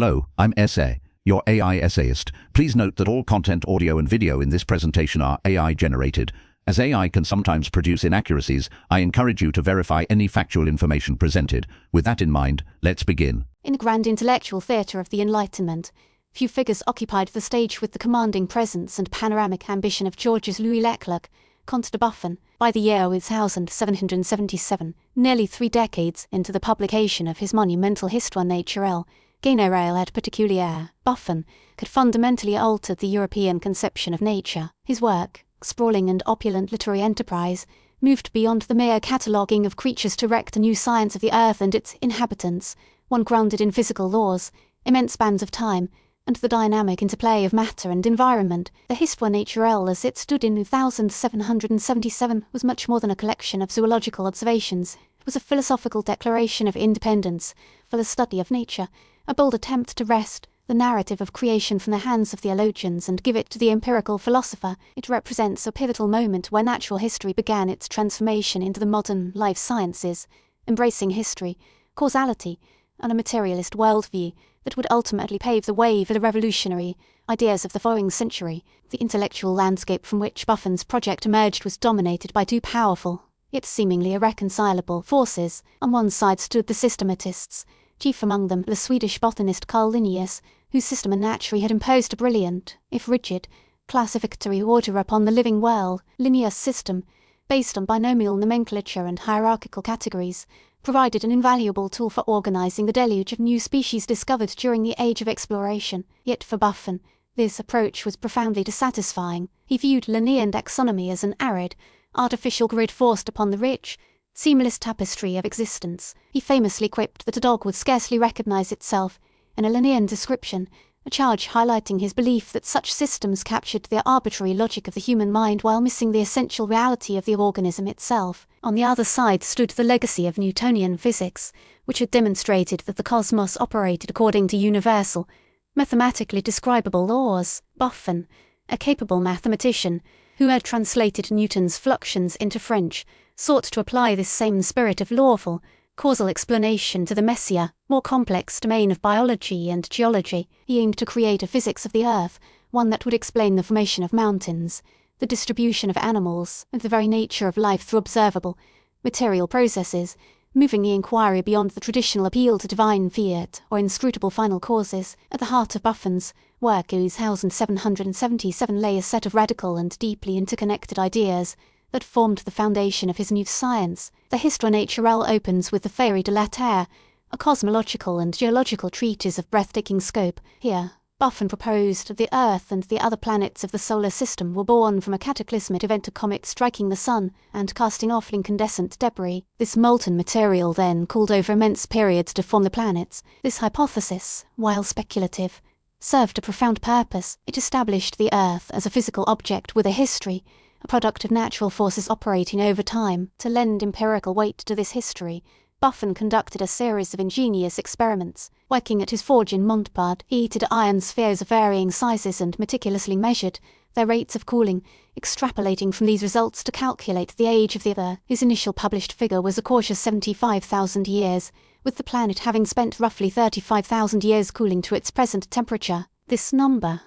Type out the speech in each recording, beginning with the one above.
Hello, I'm Essay, your AI essayist. Please note that all content, audio and video in this presentation are AI generated. As AI can sometimes produce inaccuracies, I encourage you to verify any factual information presented. With that in mind, let's begin. In the grand intellectual theatre of the Enlightenment, few figures occupied the stage with the commanding presence and panoramic ambition of Georges-Louis Leclerc, Comte de Buffon, by the year 1777, nearly 3 decades into the publication of his monumental Histoire Naturelle, générale et particulière. Buffon had fundamentally altered the European conception of nature. His work, sprawling and opulent literary enterprise, moved beyond the mere cataloguing of creatures to erect a new science of the earth and its inhabitants, one grounded in physical laws, immense spans of time, and the dynamic interplay of matter and environment. The Histoire Naturelle, as it stood in 1777, was much more than a collection of zoological observations. It was a philosophical declaration of independence for the study of nature, a bold attempt to wrest the narrative of creation from the hands of theologians and give it to the empirical philosopher. It represents a pivotal moment where natural history began its transformation into the modern life sciences, embracing history, causality, and a materialist worldview that would ultimately pave the way for the revolutionary ideas of the following century. The intellectual landscape from which Buffon's project emerged was dominated by two powerful, yet seemingly irreconcilable, forces. On one side stood the systematists, chief among them the Swedish botanist Carl Linnaeus, whose system of naturally had imposed a brilliant, if rigid, classificatory order upon the living world. Linnaeus' system, based on binomial nomenclature and hierarchical categories, provided an invaluable tool for organizing the deluge of new species discovered during the age of exploration. Yet for Buffon, this approach was profoundly dissatisfying. He viewed Linnaean taxonomy as an arid, artificial grid forced upon the rich, seamless tapestry of existence. He famously quipped that a dog would scarcely recognize itself in a Linnaean description, a charge highlighting his belief that such systems captured the arbitrary logic of the human mind while missing the essential reality of the organism itself. On the other side stood the legacy of Newtonian physics, which had demonstrated that the cosmos operated according to universal, mathematically describable laws. Buffon, a capable mathematician, who had translated Newton's fluxions into French, sought to apply this same spirit of lawful, causal explanation to the messier, more complex domain of biology and geology. He aimed to create a physics of the earth, one that would explain the formation of mountains, the distribution of animals, and the very nature of life through observable, material processes, moving the inquiry beyond the traditional appeal to divine fiat or inscrutable final causes. At the heart of Buffon's work 1777 lay a set of radical and deeply interconnected ideas that formed the foundation of his new science. The Histoire Naturelle opens with the Théorie de la Terre, a cosmological and geological treatise of breathtaking scope. Here, Buffon proposed that the Earth and the other planets of the solar system were born from a cataclysmic event, a comet striking the sun and casting off incandescent debris. This molten material then cooled over immense periods to form the planets. This hypothesis, while speculative, served a profound purpose. It established the Earth as a physical object with a history, a product of natural forces operating over time. To lend empirical weight to this history, Buffon conducted a series of ingenious experiments. Working at his forge in Montbard, he heated iron spheres of varying sizes and meticulously measured their rates of cooling, extrapolating from these results to calculate the age of the Earth. His initial published figure was a cautious 75,000 years, with the planet having spent roughly 35,000 years cooling to its present temperature. This number,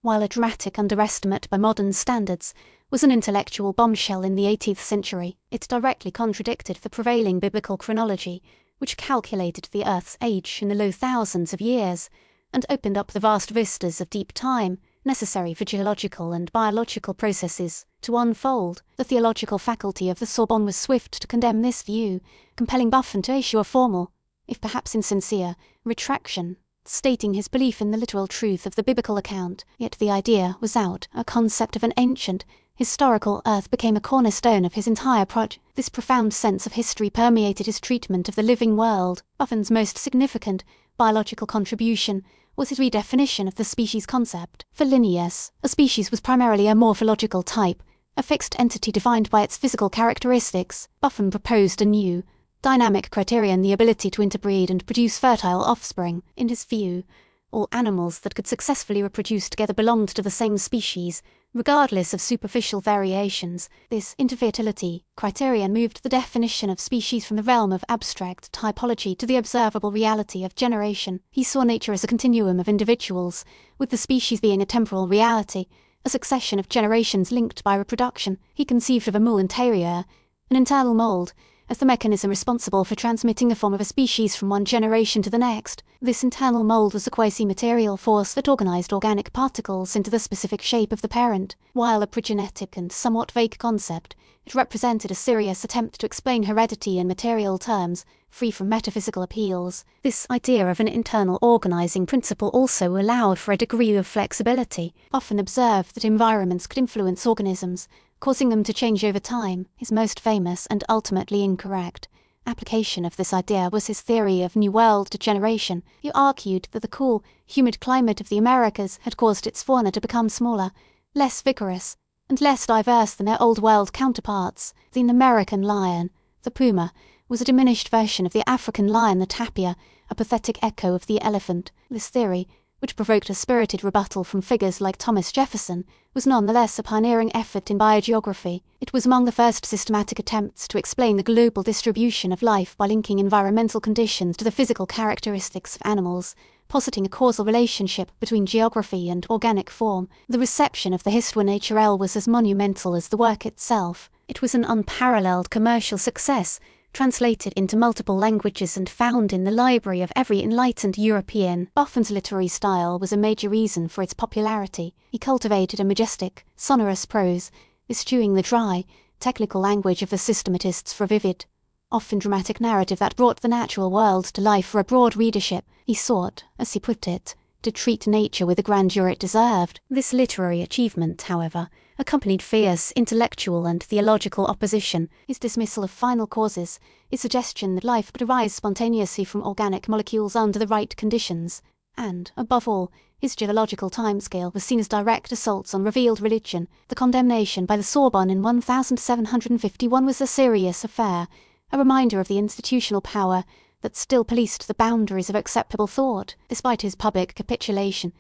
while a dramatic underestimate by modern standards, was an intellectual bombshell in the 18th century. It directly contradicted the prevailing biblical chronology, which calculated the Earth's age in the low thousands of years, and opened up the vast vistas of deep time necessary for geological and biological processes to unfold. The theological faculty of the Sorbonne was swift to condemn this view, compelling Buffon to issue a formal, if perhaps insincere, retraction, stating his belief in the literal truth of the biblical account. Yet the idea was out. A concept of an ancient, historical Earth became a cornerstone of his entire project. This profound sense of history permeated his treatment of the living world. Buffon's most significant biological contribution was his redefinition of the species concept. For Linnaeus, a species was primarily a morphological type, a fixed entity defined by its physical characteristics. Buffon proposed a new, dynamic criterion, the ability to interbreed and produce fertile offspring. In his view, all animals that could successfully reproduce together belonged to the same species, Regardless of superficial variations, this interfertility criterion moved the definition of species from the realm of abstract typology to the observable reality of generation. He saw nature as a continuum of individuals, with the species being a temporal reality, a succession of generations linked by reproduction. He conceived of a moule intérieur, an internal mould, as the mechanism responsible for transmitting the form of a species from one generation to the next. This internal mould was a quasi-material force that organized organic particles into the specific shape of the parent. While a pregenetic and somewhat vague concept, it represented a serious attempt to explain heredity in material terms, free from metaphysical appeals. This idea of an internal organizing principle also allowed for a degree of flexibility. Buffon observed that environments could influence organisms, causing them to change over time. His most famous and ultimately incorrect application of this idea was his theory of New World degeneration. He argued that the cool, humid climate of the Americas had caused its fauna to become smaller, less vigorous, and less diverse than their Old World counterparts. The American lion, the puma, was a diminished version of the African lion, the tapir, a pathetic echo of the elephant. This theory, which provoked a spirited rebuttal from figures like Thomas Jefferson, was nonetheless a pioneering effort in biogeography. It was among the first systematic attempts to explain the global distribution of life by linking environmental conditions to the physical characteristics of animals, positing a causal relationship between geography and organic form. The reception of the Histoire Naturelle was as monumental as the work itself. It was an unparalleled commercial success, translated into multiple languages and found in the library of every enlightened European. Buffon's literary style was a major reason for its popularity. He cultivated a majestic, sonorous prose, eschewing the dry, technical language of the systematists for a vivid, often dramatic narrative that brought the natural world to life for a broad readership. He sought, as he put it, to treat nature with the grandeur it deserved. This literary achievement, however, accompanied fierce intellectual and theological opposition. His dismissal of final causes, his suggestion that life could arise spontaneously from organic molecules under the right conditions, and, above all, his geological timescale was seen as direct assaults on revealed religion. The condemnation by the Sorbonne in 1751 was a serious affair, a reminder of the institutional power that still policed the boundaries of acceptable thought. Despite his public capitulation,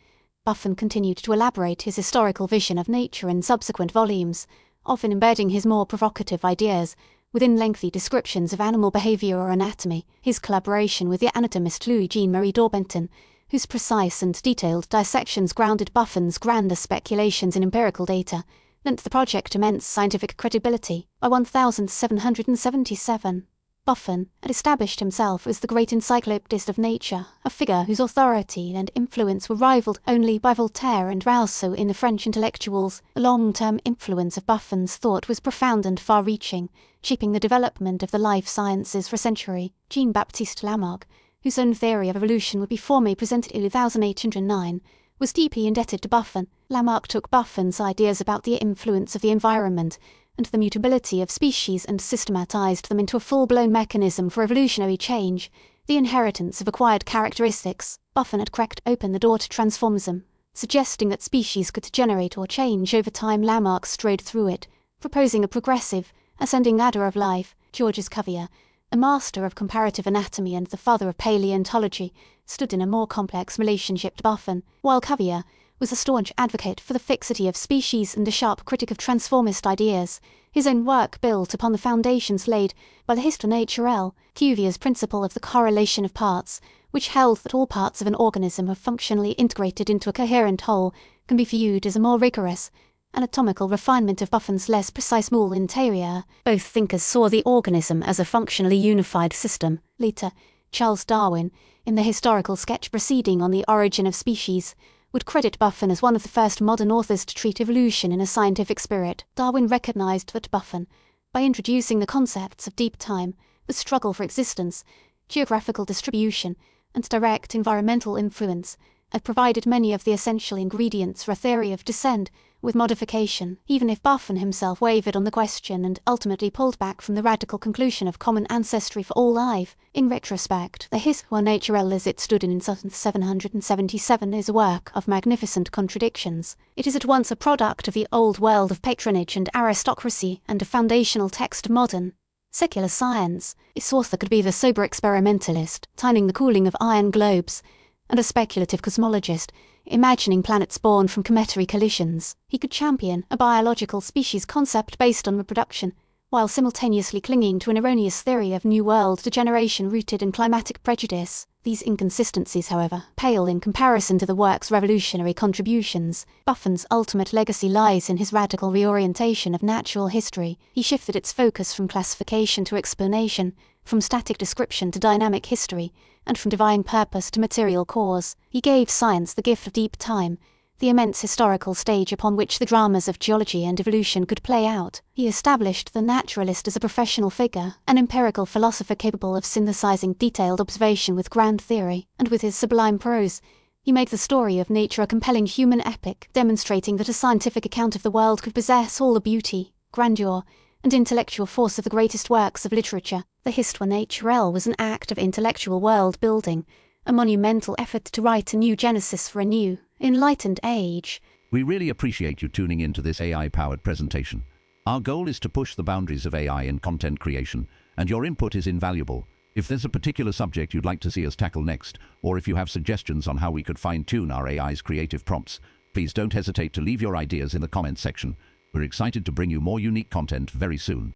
Buffon continued to elaborate his historical vision of nature in subsequent volumes, often embedding his more provocative ideas within lengthy descriptions of animal behavior or anatomy. His collaboration with the anatomist Louis-Jean-Marie d'Orbenton, whose precise and detailed dissections grounded Buffon's grander speculations in empirical data, lent the project immense scientific credibility. By 1777, Buffon had established himself as the great encyclopedist of nature, a figure whose authority and influence were rivaled only by Voltaire and Rousseau in the French intellectuals. The long-term influence of Buffon's thought was profound and far-reaching, shaping the development of the life sciences for a century. Jean-Baptiste Lamarck, whose own theory of evolution would be formally presented in 1809, was deeply indebted to Buffon. Lamarck took Buffon's ideas about the influence of the environment and the mutability of species and systematized them into a full-blown mechanism for evolutionary change, the inheritance of acquired characteristics. Buffon had cracked open the door to transformism, suggesting that species could degenerate or change over time. Lamarck strode through it, proposing a progressive, ascending ladder of life. Georges Cuvier, a master of comparative anatomy and the father of paleontology, stood in a more complex relationship to Buffon. While Cuvier was a staunch advocate for the fixity of species and a sharp critic of transformist ideas, his own work built upon the foundations laid by the Histoire Naturelle. Cuvier's principle of the correlation of parts, which held that all parts of an organism are functionally integrated into a coherent whole, can be viewed as a more rigorous, anatomical refinement of Buffon's less precise moule intérieur. Both thinkers saw the organism as a functionally unified system. Later, Charles Darwin, in the historical sketch proceeding on the origin of species, would credit Buffon as one of the first modern authors to treat evolution in a scientific spirit. Darwin recognized that Buffon, by introducing the concepts of deep time, the struggle for existence, geographical distribution, and direct environmental influence, had provided many of the essential ingredients for a theory of descent with modification. Even if Buffon himself wavered on the question and ultimately pulled back from the radical conclusion of common ancestry for all life, in retrospect, the Histoire Naturelle as it stood in 1777 is a work of magnificent contradictions. It is at once a product of the old world of patronage and aristocracy and a foundational text of modern, secular science. Its author could be the sober experimentalist, timing the cooling of iron globes, and a speculative cosmologist, imagining planets born from cometary collisions. He could champion a biological species concept based on reproduction, while simultaneously clinging to an erroneous theory of New World degeneration rooted in climatic prejudice. These inconsistencies, however, pale in comparison to the work's revolutionary contributions. Buffon's ultimate legacy lies in his radical reorientation of natural history. He shifted its focus from classification to explanation, from static description to dynamic history, and from divine purpose to material cause. He gave science the gift of deep time, the immense historical stage upon which the dramas of geology and evolution could play out. He established the naturalist as a professional figure, an empirical philosopher capable of synthesizing detailed observation with grand theory, and with his sublime prose, he made the story of nature a compelling human epic, demonstrating that a scientific account of the world could possess all the beauty, grandeur, and intellectual force of the greatest works of literature. The Histoire Naturelle was an act of intellectual world-building, a monumental effort to write a new genesis for a new, enlightened age. We really appreciate you tuning into this AI-powered presentation. Our goal is to push the boundaries of AI in content creation, and your input is invaluable. If there's a particular subject you'd like to see us tackle next, or if you have suggestions on how we could fine-tune our AI's creative prompts, please don't hesitate to leave your ideas in the comments section. We're excited to bring you more unique content very soon.